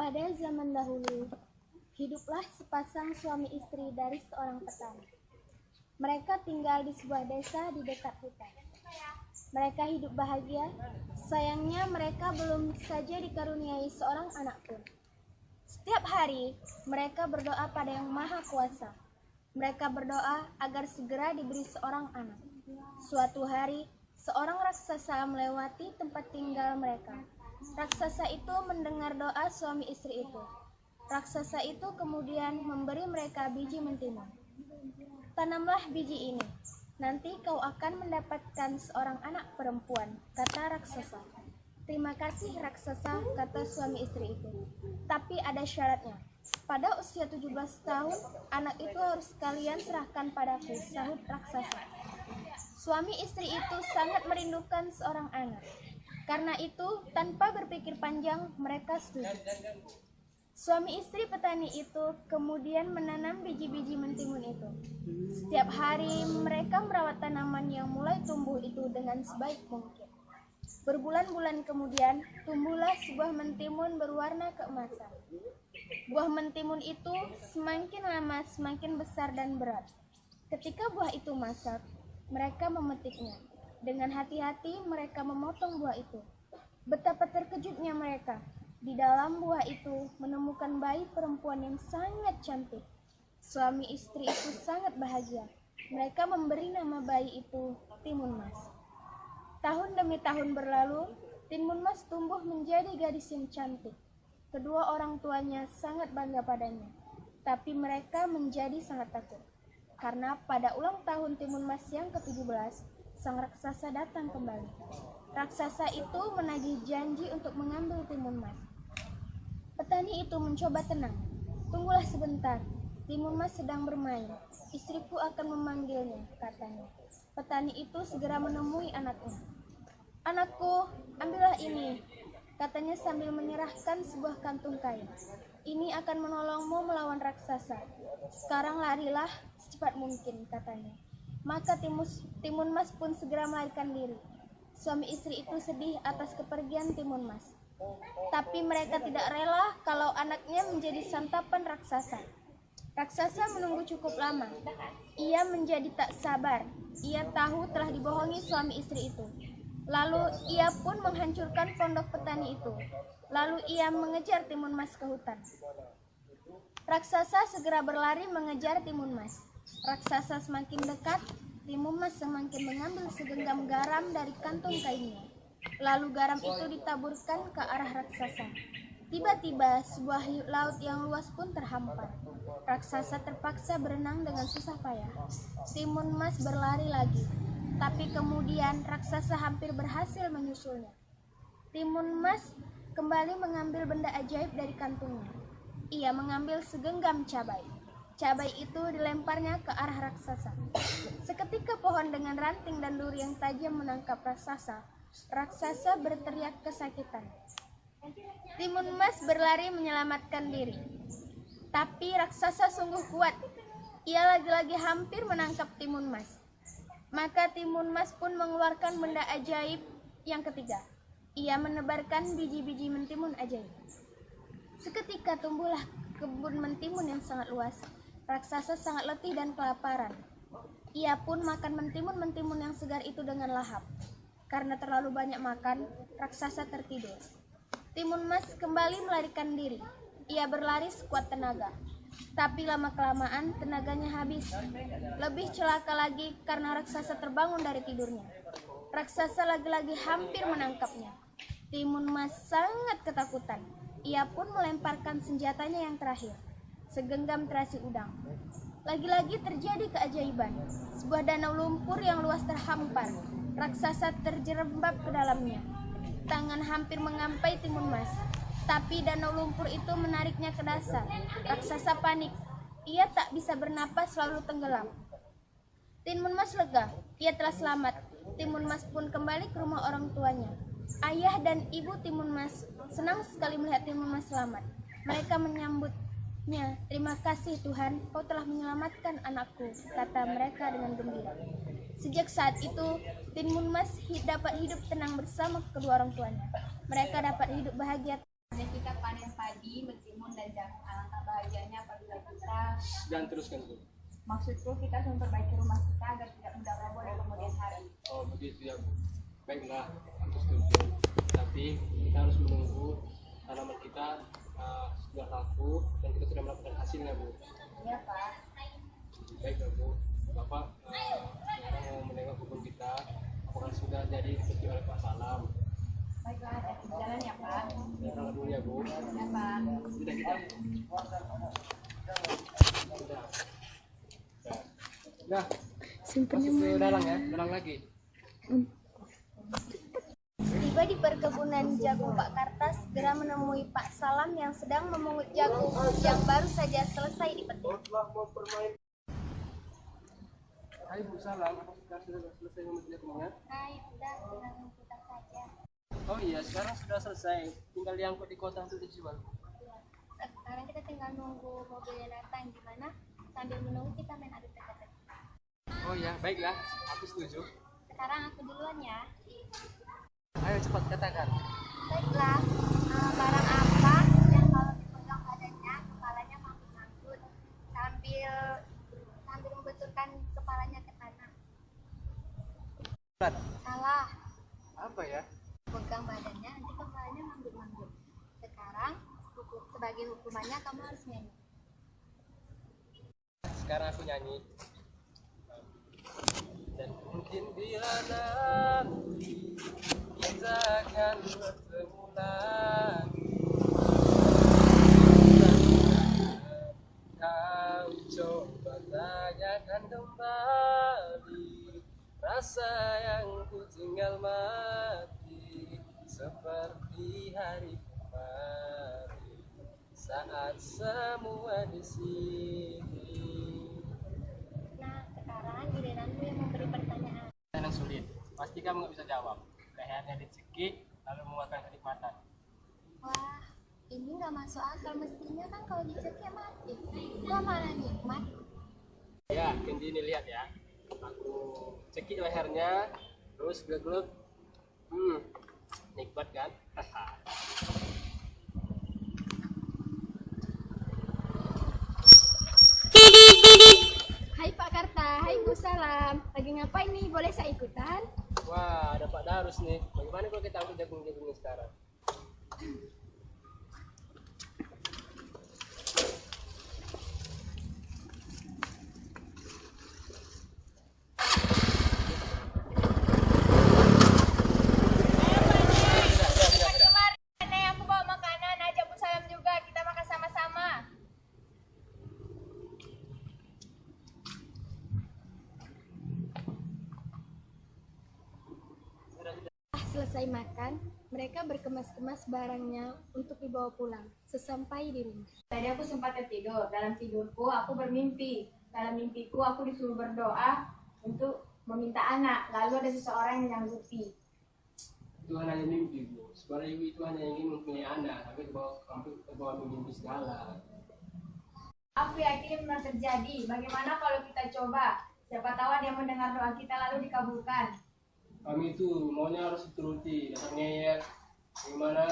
Pada zaman dahulu, hiduplah sepasang suami istri dari seorang petani. Mereka tinggal di sebuah desa di dekat hutan. Mereka hidup bahagia, sayangnya mereka belum saja dikaruniai seorang anak pun. Setiap hari, mereka berdoa pada Yang Maha Kuasa. Mereka berdoa agar segera diberi seorang anak. Suatu hari, seorang raksasa melewati tempat tinggal mereka. Raksasa itu mendengar doa suami istri itu. Raksasa itu kemudian memberi mereka biji mentimun. Tanamlah biji ini, nanti kau akan mendapatkan seorang anak perempuan, kata raksasa. Terima kasih raksasa, kata suami istri itu. Tapi ada syaratnya. Pada usia 17 tahun, anak itu harus kalian serahkan padaku, sahut raksasa. Suami istri itu sangat merindukan seorang anak. Karena itu, tanpa berpikir panjang, mereka setuju. Suami istri petani itu kemudian menanam biji-biji mentimun itu. Setiap hari mereka merawat tanaman yang mulai tumbuh itu dengan sebaik mungkin. Berbulan-bulan kemudian, tumbuhlah sebuah mentimun berwarna keemasan. Buah mentimun itu semakin lama semakin besar dan berat. Ketika buah itu masak, mereka memetiknya. Dengan hati-hati mereka memotong buah itu. Betapa terkejutnya mereka. Di dalam buah itu menemukan bayi perempuan yang sangat cantik. Suami istri itu sangat bahagia. Mereka memberi nama bayi itu Timun Mas. Tahun demi tahun berlalu, Timun Mas tumbuh menjadi gadis yang cantik. Kedua orang tuanya sangat bangga padanya. Tapi mereka menjadi sangat takut. Karena pada ulang tahun Timun Mas yang ke-17, sang raksasa datang kembali. Raksasa itu menagih janji untuk mengambil Timun Mas. Petani itu mencoba tenang. Tunggulah sebentar, Timun Mas sedang bermain. Istriku akan memanggilnya, katanya. Petani itu segera menemui anaknya. Anakku, ambillah ini, katanya sambil menyerahkan sebuah kantung kain. Ini akan menolongmu melawan raksasa. Sekarang larilah secepat mungkin, katanya. Maka Timun Mas pun segera melarikan diri. Suami istri itu sedih atas kepergian Timun Mas. Tapi mereka tidak rela kalau anaknya menjadi santapan raksasa. Raksasa menunggu cukup lama. Ia menjadi tak sabar. Ia tahu telah dibohongi suami istri itu. Lalu ia pun menghancurkan pondok petani itu. Lalu ia mengejar Timun Mas ke hutan. Raksasa segera berlari mengejar Timun Mas. Raksasa semakin dekat, Timun Mas semakin mengambil segenggam garam dari kantung kainnya. Lalu garam itu ditaburkan ke arah raksasa. Tiba-tiba sebuah laut yang luas pun terhampar. Raksasa terpaksa berenang dengan susah payah. Timun Mas berlari lagi, tapi kemudian raksasa hampir berhasil menyusulnya. Timun Mas kembali mengambil benda ajaib dari kantungnya. Ia mengambil segenggam cabai. Cabai itu dilemparnya ke arah raksasa. Seketika pohon dengan ranting dan duri yang tajam menangkap raksasa. Raksasa berteriak kesakitan. Timun Mas berlari menyelamatkan diri. Tapi raksasa sungguh kuat. Ia lagi-lagi hampir menangkap Timun Mas. Maka Timun Mas pun mengeluarkan benda ajaib yang ketiga. Ia menebarkan biji-biji mentimun ajaib. Seketika tumbuhlah kebun mentimun yang sangat luas. Raksasa sangat letih dan kelaparan. Ia pun makan mentimun-mentimun yang segar itu dengan lahap. Karena terlalu banyak makan, raksasa tertidur. Timun Mas kembali melarikan diri. Ia berlari sekuat tenaga. Tapi lama-kelamaan tenaganya habis. Lebih celaka lagi karena raksasa terbangun dari tidurnya. Raksasa lagi-lagi hampir menangkapnya. Timun Mas sangat ketakutan. Ia pun melemparkan senjatanya yang terakhir. Segenggam terasi udang. Lagi-lagi terjadi keajaiban. Sebuah danau lumpur yang luas terhampar. Raksasa terjerembab ke dalamnya. Tangan hampir mengampai Timun Mas. Tapi danau lumpur itu menariknya ke dasar. Raksasa panik. Ia tak bisa bernapas lalu tenggelam. Timun Mas lega. Ia telah selamat. Timun Mas pun kembali ke rumah orang tuanya. Ayah dan ibu Timun Mas senang sekali melihat Timun Mas selamat. Mereka menyambutnya. Terima kasih Tuhan, kau telah menyelamatkan anakku, kata mereka dengan gembira. Sejak saat itu, Timun Mas dapat hidup tenang bersama kedua orang tuanya. Mereka dapat hidup bahagia. kita panen padi, mentimun dan jagung. Alangkah bahagianya apabila kita. Dan teruskan Bu. Maksudku kita harus memperbaiki rumah kita agar tidak mudah roboh di kemudian hari. Oh begitu ya Bu. Baiklah, aku setuju. Tapi kita harus menunggu tanaman kita sudah laku dan kita sudah mendapatkan hasilnya Bu. Iya Pak. Baiklah Bu. Bapak sekarang mau menengok kebun kita apakah sudah jadi dipetik oleh Pak Salam. Baiklah, hati-hati di jalan ya Pak. Ya, berangkat dulu ya Bu. Ya Pak. Sudah kita. Sudah. Nah, Simpennya masuk ke dalam ya, dalam lagi. Tiba di perkebunan jagung Pak Kartas, segera menemui Pak Salam yang sedang memungut jagung yang baru saja selesai dipetik. Hai Bu Salam, apa sudah selesai memetik jagungnya? Hai, udah tinggal memputar saja. Oh iya, sekarang sudah selesai. Tinggal diangkut di kota untuk dijual. Sekarang kita tinggal nunggu mobilnya datang. Gimana? Sambil menunggu kita main adu teka-teki. Oh iya, baiklah, aku setuju. Sekarang aku duluan ya. Ayo cepat katakan. Baiklah, barang apa yang kalau dipegang badannya, kepalanya mangkut-mangkut sambil membenturkan kepalanya ke tanah. Salah. Apa ya? Pegang badannya, nanti kepalanya manggut-manggut. Sekarang sebagai hukumannya kamu harus nyanyi. Sekarang aku nyanyi. Dan mungkin bila nanti kita akan bertemu lagi, kau coba tanyakan kembali rasa yang ku tinggal mati seperti hari kemarin saat semua di sini. Nah, sekarang giliranmu yang memberi pertanyaan. Yang sulit, pasti kamu nggak bisa jawab. Lehernya dicekik, lalu mengeluarkan kenikmatan. Wah, ini nggak masuk akal. Mestinya kan kalau dicekik mati. Kok malah nikmat? Ya, Kendi ini lihat ya. Aku cekik lehernya, terus gelut. Nikmat kan? Hai Pak Karta, hai Bu Salam. Lagi ngapain nih? Boleh saya ikutan? Wah, ada Pak Darus nih. Bagaimana kalau kita ambil jagung-jagungnya sekarang? Nenek, aku bawa makanan, ajak Bu Salam juga, kita makan sama-sama. Selesai makan, mereka berkemas-kemas barangnya untuk dibawa pulang. Sesampai di rumah. Tadi aku sempat tertidur. Dalam tidurku aku bermimpi. Dalam mimpiku aku disuruh berdoa untuk meminta anak. Lalu ada seseorang yang menyanggupi. Itu hanya mimpi, Bu. Sebenarnya ibu itu hanya ingin mempunyai anak, tapi terbawa mimpi segala. Aku yakin benar terjadi. Bagaimana kalau kita coba? Siapa tahu dia mendengar doa kita lalu dikabulkan. Kami itu maunya harus dituruti, dasar ngeyel. Bagaimana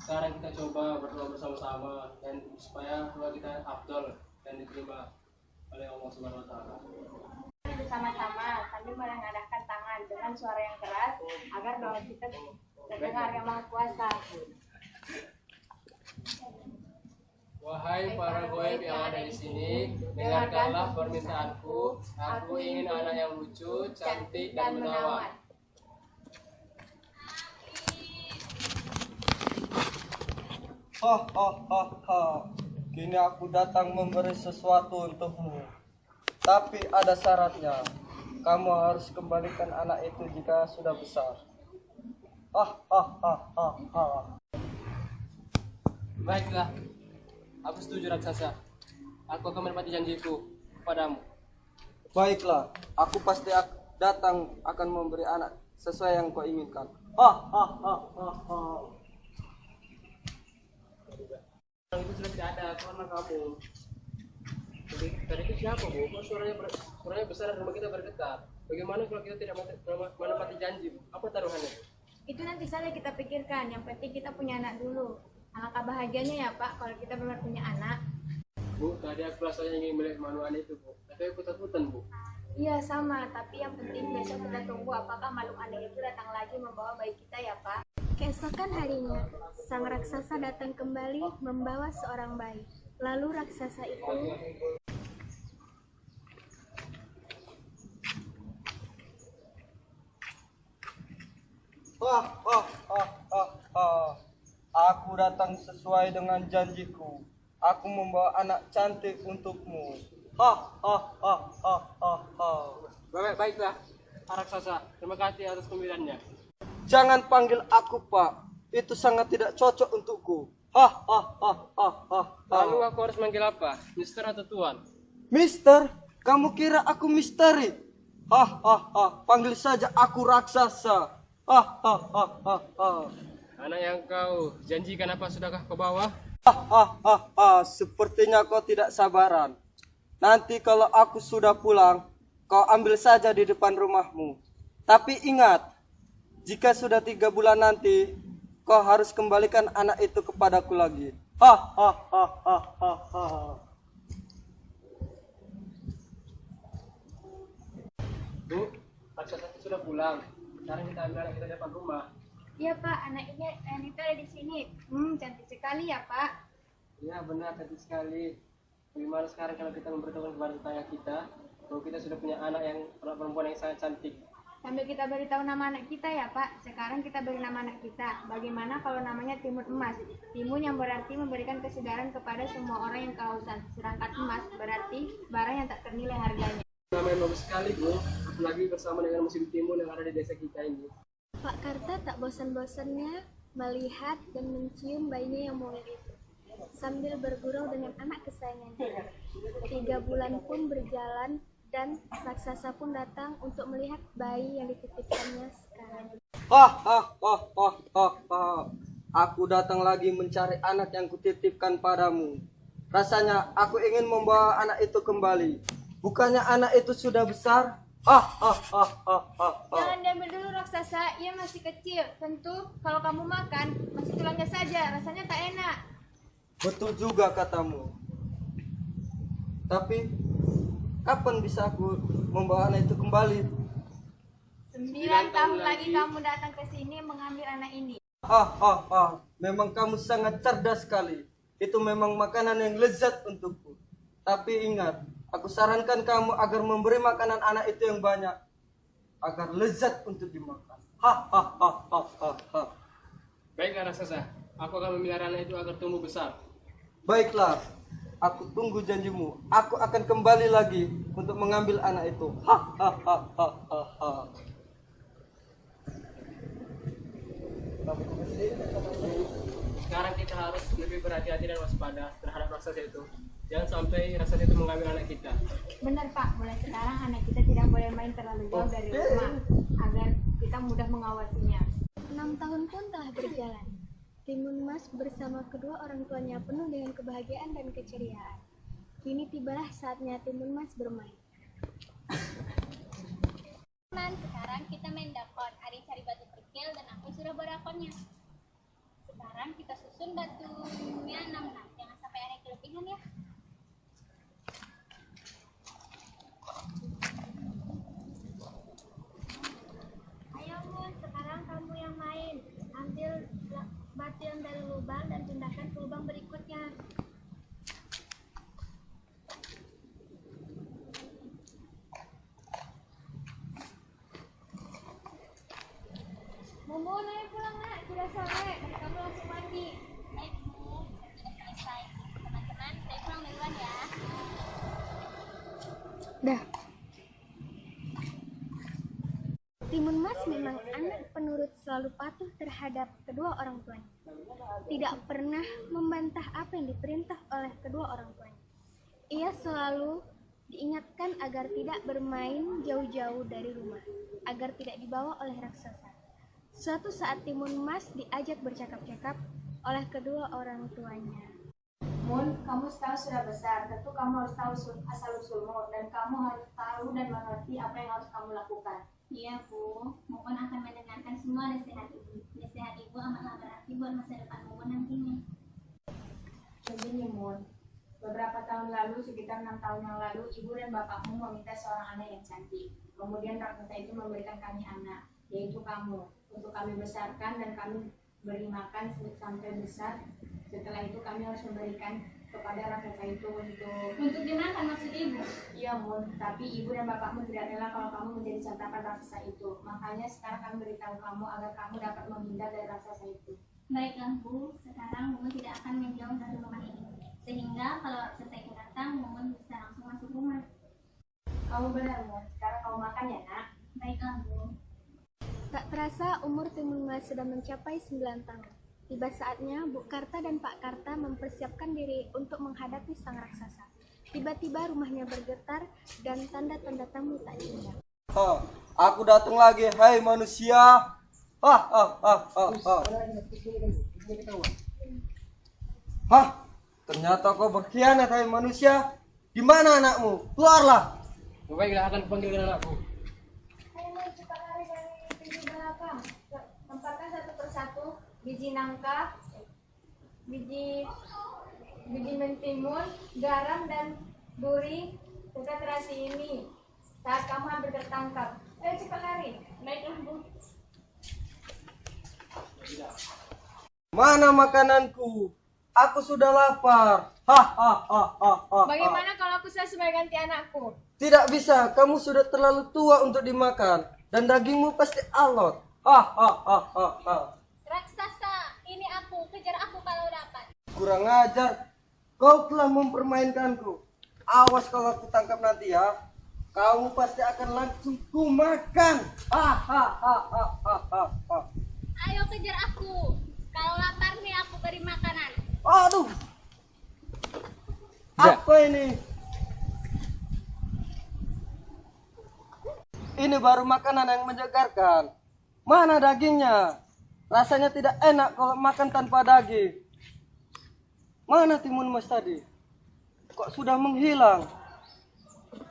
sekarang kita coba berdoa bersama-sama dan supaya doa kita afdol dan diterima oleh Allah Subhanahu wa taala. Bersama-sama sambil menengadahkan tangan dengan suara yang keras agar doa kita terdengar yang Maha Kuasa. Wahai para goib yang ada di sini, dengarkanlah permintaanku. Aku ingin anak yang lucu, cantik dan menawan. Kini aku datang memberi sesuatu untukmu. Tapi ada syaratnya. Kamu harus kembalikan anak itu jika sudah besar. Baiklah, aku setuju raksasa. Aku akan menepati janjiku padamu. Baiklah, aku pasti datang akan memberi anak sesuai yang kau inginkan. Orang itu sudah tidak ada karena kamu. Tadi itu siapa, Bu? Kok suaranya besar dan rumah kita bergetar? Bagaimana kalau kita tidak menepati janji? Apa taruhannya? Itu nanti saja kita pikirkan. Yang penting kita punya anak dulu. Alangkah bahagianya ya Pak kalau kita benar punya anak. Bu, tadi aku rasanya ingin melihat manuan itu, Bu. Tapi aku takutan, Bu. Iya sama, tapi yang penting besok kita tunggu apakah makhluk aneh itu datang lagi membawa bayi kita ya Pak. Keesokan harinya, sang raksasa datang kembali membawa seorang bayi. Lalu raksasa itu Wah, wah, wah, wah, wah. Aku datang sesuai dengan janjiku. Aku membawa anak cantik untukmu. Hah, hah, hah, hah, hah, hah. Baiklah, raksasa. Terima kasih atas pembeliannya. Jangan panggil aku Pak. Itu sangat tidak cocok untukku. Hah, hah, hah, hah, hah, Lalu hah. aku harus manggil apa? Mister atau Tuan? Mister, kamu kira aku misteri? Hah, hah, hah. Panggil saja aku raksasa. Hah, hah, hah, hah, hah. Anak yang kau janjikan apa sudahkah kau bawa? Sepertinya kau tidak sabaran. Nanti kalau aku sudah pulang, kau ambil saja di depan rumahmu. Tapi ingat, jika sudah 3 bulan nanti, kau harus kembalikan anak itu kepadaku lagi. Bu, raksasa itu sudah pulang. Sekarang kita ambil anak kita di depan rumah. Iya Pak, anak itu ada di sini. Cantik sekali ya Pak. Iya benar, cantik sekali. Bagaimana sekarang kalau kita memberitahukan kepada tetangga kita bahwa kita sudah punya anak perempuan yang sangat cantik. Sambil kita beritahu nama anak kita ya Pak. Sekarang kita beri nama anak kita. Bagaimana kalau namanya Timun Emas? Timun yang berarti memberikan kesegaran kepada semua orang yang kehausan. Sedangkan emas berarti barang yang tak ternilai harganya. Nama yang bagus sekali, Bu. Apalagi bersama dengan musim timun yang ada di desa kita ini. Pak Karta tak bosan-bosannya melihat dan mencium bayinya yang mungil itu, sambil bergurau dengan anak kesayangannya. 3 bulan pun berjalan dan raksasa pun datang untuk melihat bayi yang dititipkannya sekarang. Aku datang lagi mencari anak yang kutitipkan padamu. Rasanya aku ingin membawa anak itu kembali. Bukannya anak itu sudah besar? Jangan diambil dulu raksasa, ia masih kecil. Tentu kalau kamu makan, masih tulangnya saja, rasanya tak enak. Betul juga katamu. Tapi kapan bisa aku membawa anak itu kembali? 9 tahun lagi kamu datang ke sini mengambil anak ini. Memang kamu sangat cerdas sekali. Itu memang makanan yang lezat untukku. Tapi ingat, aku sarankan kamu agar memberi makanan anak itu yang banyak, agar lezat untuk dimakan. Baiklah raksasa, aku akan memelihara anak itu agar tumbuh besar. Baiklah, aku tunggu janjimu. Aku akan kembali lagi untuk mengambil anak itu. Sekarang kita harus lebih berhati-hati dan waspada terhadap raksasa itu. Jangan sampai raksasa itu mengambil anak kita. Benar Pak, mulai sekarang anak kita tidak boleh main terlalu jauh dari rumah, agar kita mudah mengawasinya. 6 tahun pun telah berjalan. Timun Mas bersama kedua orang tuanya penuh dengan kebahagiaan dan keceriaan. Kini tibalah saatnya Timun Mas bermain. Teman, sekarang kita main dakon. Ari cari batu kerikil dan aku sudah berakonnya. Sekarang kita susun batunya 6. Jangan sampai ada kelebihan ya. Ayo Mun, sekarang kamu yang main. Ambil batu yang dari lubang dan pindahkan ke lubang berikutnya. Mumun, ayo pulang nak, sudah sore. Kamu langsung mandi. Baik Bu, sudah selesai. Teman-teman, saya pulang duluan ya. Dah. Timun Mas memang anak penurut, selalu patuh terhadap kedua orang tuanya. Tidak pernah membantah apa yang diperintah oleh kedua orang tuanya. Ia selalu diingatkan agar tidak bermain jauh-jauh dari rumah, agar tidak dibawa oleh raksasa. Suatu saat Timun Mas diajak bercakap-cakap oleh kedua orang tuanya. Mun, kamu sekarang sudah besar. Tentu kamu harus tahu asal-usulmu dan kamu harus tahu dan mengerti apa yang harus kamu lakukan. Iya Bu, Mumun akan mendengarkan semua nasihat Ibu. Nasihat Ibu amatlah berarti buat masa depan Mumun nantinya. lalu, sekitar 6 tahun yang lalu, ibu dan bapakmu meminta seorang anak yang cantik. Kemudian raksasa itu memberikan kami anak, yaitu kamu, untuk kami besarkan dan kami beri makan sampai besar. Setelah itu kami harus memberikan kepada raksasa itu untuk dimakan maksud ibu. iya, Mun, tapi ibu dan bapakmu tidak rela kalau kamu menjadi santapan raksasa itu. Makanya sekarang kami beritahu kamu agar kamu dapat menghindar dari raksasa itu. Baiklah Bu, sekarang Mumun tidak akan menjauh dari rumah ini. Sehingga kalau raksasa itu datang, Mumun bisa langsung masuk rumah. Kamu benar, Mun. Sekarang kamu makan ya, Nak. Baiklah Bu. Tak terasa umur Timun Mas sudah mencapai 9 tahun. Tiba saatnya Bu Karta dan Pak Karta mempersiapkan diri untuk menghadapi sang raksasa. Tiba-tiba rumahnya bergetar dan tanda-tanda tamu tak diundang. Aku datang lagi, hai manusia. Ternyata kau berkhianat, hai manusia. Di mana anakmu? Keluarlah. Baiklah, akan panggilkan anakku. Ayo kita lari dari pintu belakang. Tempatkan satu persatu biji nangka, biji mentimun, garam dan duri serta terasi ini. Saat kamu hampir tertangkap, ayo cepat lari. Baiklah Bu. Mana makananku? Aku sudah lapar. Bagaimana kalau aku sebagai ganti anakku? Tidak bisa, kamu sudah terlalu tua untuk dimakan dan dagingmu pasti alot. Raksasa, ini aku. Kejar aku kalau dapat. Kurang ajar. Kau telah mempermainkanku. Awas kalau aku tangkap nanti ya. Kamu pasti akan langsung kumakan. Ayo kejar aku. Kalau lapar nih aku beri makanan. Aduh. Apa ini? Ini baru makanan yang menyegarkan. Mana dagingnya? Rasanya tidak enak kalau makan tanpa daging. Mana Timun Mas tadi? Kok sudah menghilang?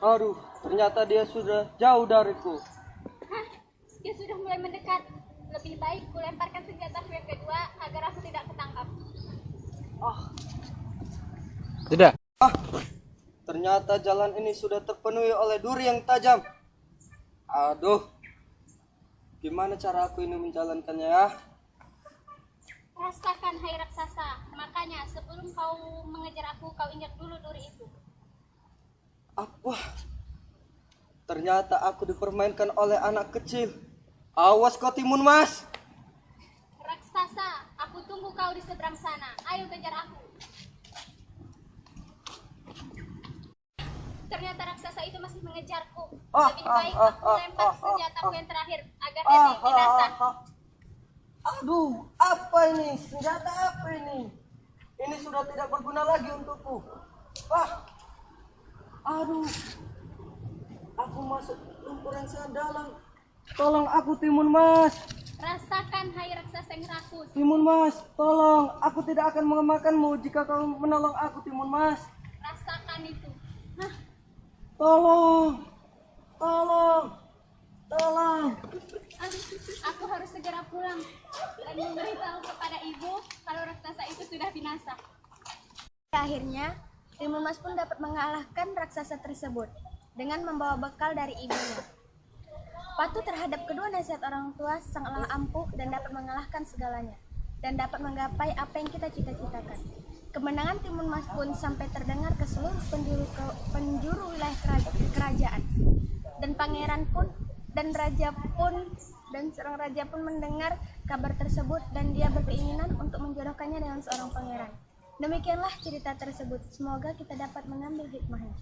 Aduh, ternyata dia sudah jauh dariku. Hah, dia sudah mulai mendekat. Lebih baik kulemparkan senjataku yang kedua agar aku tidak ketangkap. Tidak. Ternyata jalan ini sudah terpenuhi oleh duri yang tajam. Aduh, gimana cara aku ini menjalankannya ya? Rasakan hai raksasa. Makanya sebelum kau mengejar aku, kau injak dulu duri itu. Apa? Ternyata aku dipermainkan oleh anak kecil. Awas kau Timun Mas. Raksasa, aku tunggu kau di seberang sana. Ayo kejar aku. Ternyata raksasa itu masih mengejarku. Lebih baik aku lempar senjataku yang terakhir agar dia binasa. Aduh, apa ini? Senjata apa ini? Ini sudah tidak berguna lagi untukku. Aduh, aku masuk lumpur yang sangat dalam. Tolong aku Timun Mas. Rasakan hai raksasa yang rakus. Timun Mas, tolong. Aku tidak akan memakanmu jika kau menolong aku Timun Mas. Rasakan itu. Hah, Tolong. Tolong. aduh, aku harus segera pulang dan memberitahu kepada ibu kalau raksasa itu sudah binasa. Akhirnya, Timun Mas pun dapat mengalahkan raksasa tersebut dengan membawa bekal dari ibunya. Patuh terhadap kedua nasihat orang tua sangatlah ampuh dan dapat mengalahkan segalanya dan dapat menggapai apa yang kita cita-citakan. Kemenangan Timun Mas pun sampai terdengar ke seluruh penjuru wilayah kerajaan. Dan pangeran pun dan seorang raja pun mendengar kabar tersebut dan dia berkeinginan untuk menjodohkannya dengan seorang pangeran. Demikianlah cerita tersebut. Semoga kita dapat mengambil hikmahnya.